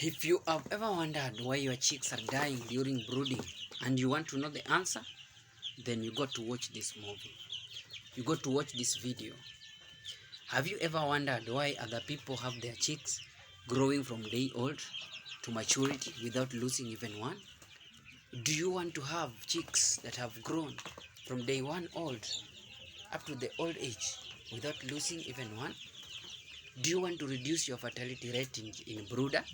If you have ever wondered why your chicks are dying during brooding and you want to know the answer, then you got to watch this movie. You got to watch this video. Have you ever wondered why other people have their chicks growing from day old to maturity without losing even one? Do you want to have chicks that have grown from day one old up to the old age without losing even one? Do you want to reduce your fertility rate in brooder?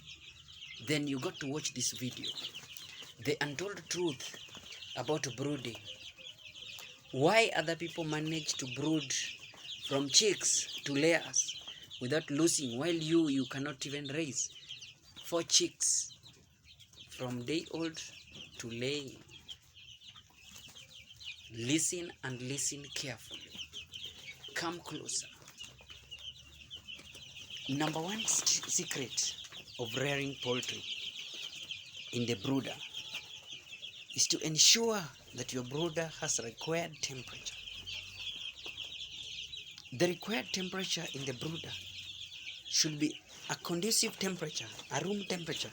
Then you got to watch this video. The untold truth about brooding. Why other people manage to brood from chicks to layers without losing, while you cannot even raise 4 chicks from day old to laying. Listen and listen carefully. Come closer. Number one secret of rearing poultry in the brooder is to ensure that your brooder has required temperature. The required temperature in the brooder should be a conducive temperature, a room temperature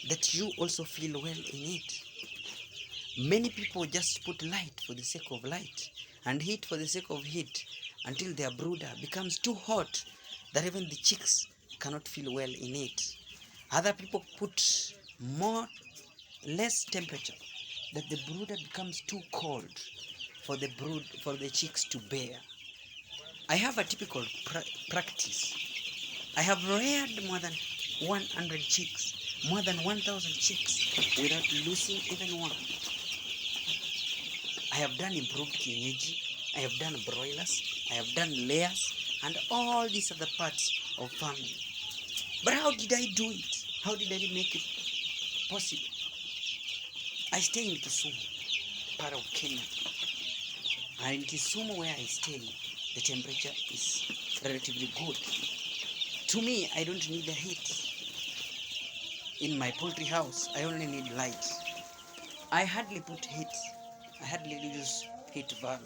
that you also feel well in it. Many people just put light for the sake of light and heat for the sake of heat until their brooder becomes too hot that even the chicks cannot feel well in it. Other people put less temperature that the brooder becomes too cold for the chicks to bear. I have a typical practice. I have reared more than 100 chicks, more than 1,000 chicks without losing even one. I have done improved kienyeji, I have done broilers, I have done layers, and all these other parts of farming. But how did I do it? How did I make it possible? I stay in Kisumu, part of Kenya. And in Kisumu, where I stay, the temperature is relatively good. To me, I don't need the heat. In my poultry house, I only need light. I hardly put heat. I hardly use heat bulb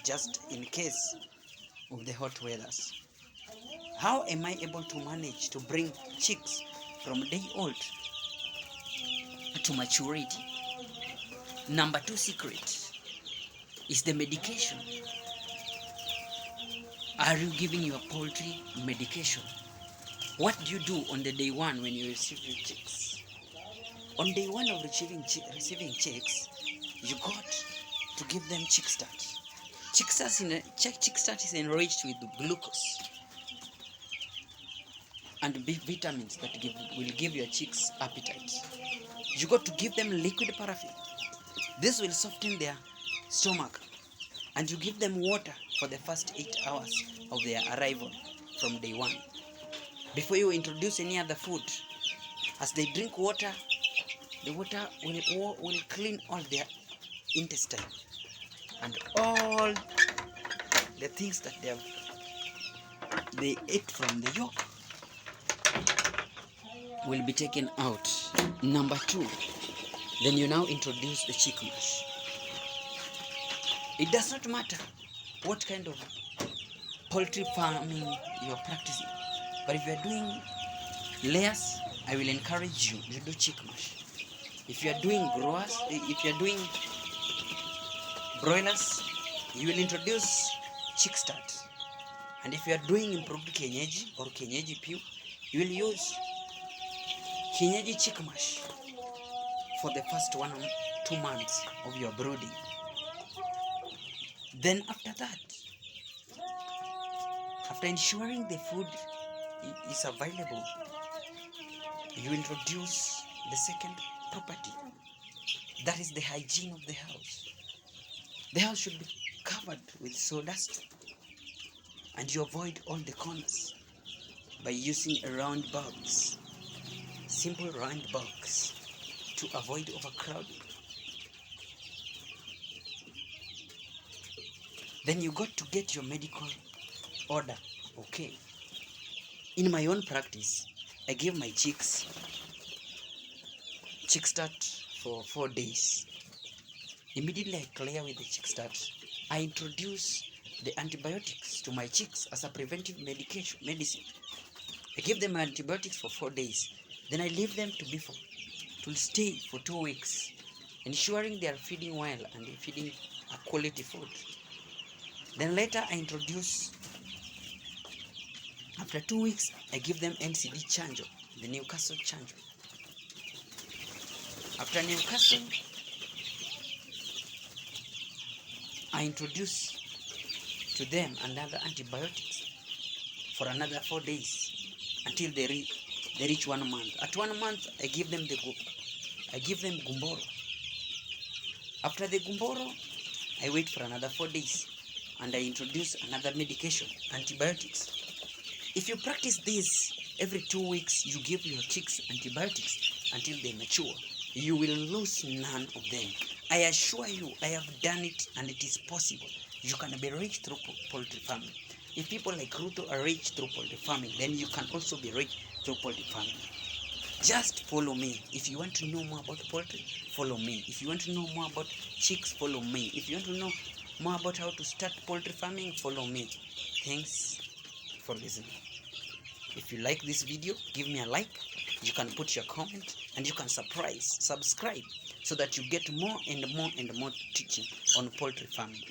just in case of the hot weathers. How am I able to manage to bring chicks from day old to maturity? Number two secret is the medication. Are you giving your poultry medication? What do you do on the day one when you receive your chicks? On day one of receiving chicks, you got to give them chick start. Chick start is enriched with glucose and vitamins that will give your chicks appetite. You got to give them liquid paraffin. This will soften their stomach. And you give them water for the first 8 hours of their arrival from day one. Before you introduce any other food, as they drink water, the water will clean all their intestine and all the things that they ate from the yolk will be taken out. Number two, then you now introduce the chick mash. It does not matter what kind of poultry farming you are practicing, but if you are doing layers, I will encourage you to do chick mash. If you are doing broilers, you will introduce chick start. And if you are doing improved kienyeji or kienyeji pure, you will use kienyeji chick mash for the first 1 or 2 months of your brooding. Then after that, after ensuring the food is available, you introduce the second property. That is the hygiene of the house. The house should be covered with sawdust, and you avoid all the corners by using round bulbs, simple round bulbs, to avoid overcrowding. Then you got to get your medical order, okay? In my own practice, I give my chicks chick start for 4 days. Immediately I clear with the chick start, I introduce the antibiotics to my chicks as a preventive medicine. I give them antibiotics for 4 days. Then I leave them to stay for 2 weeks, ensuring they are feeding well and feeding a quality food. Then later I introduce, after 2 weeks, I give them NCD chanjo, the Newcastle chanjo. After Newcastle, I introduce to them another antibiotics for another 4 days until they reach 1 month. At 1 month, I give them gumboro. After the gumboro, I wait for another 4 days and I introduce another medication, antibiotics. If you practice this every 2 weeks, you give your chicks antibiotics until they mature, you will lose none of them. I assure you, I have done it and it is possible. You can be rich through poultry farming. If people like Ruto are rich through poultry farming, then you can also be rich through poultry farming. Just follow me. If you want to know more about poultry, follow me. If you want to know more about chicks, follow me. If you want to know more about how to start poultry farming, follow me. Thanks for listening. If you like this video, give me a like. You can put your comment and you can subscribe so that you get more and more and more teaching on poultry farming.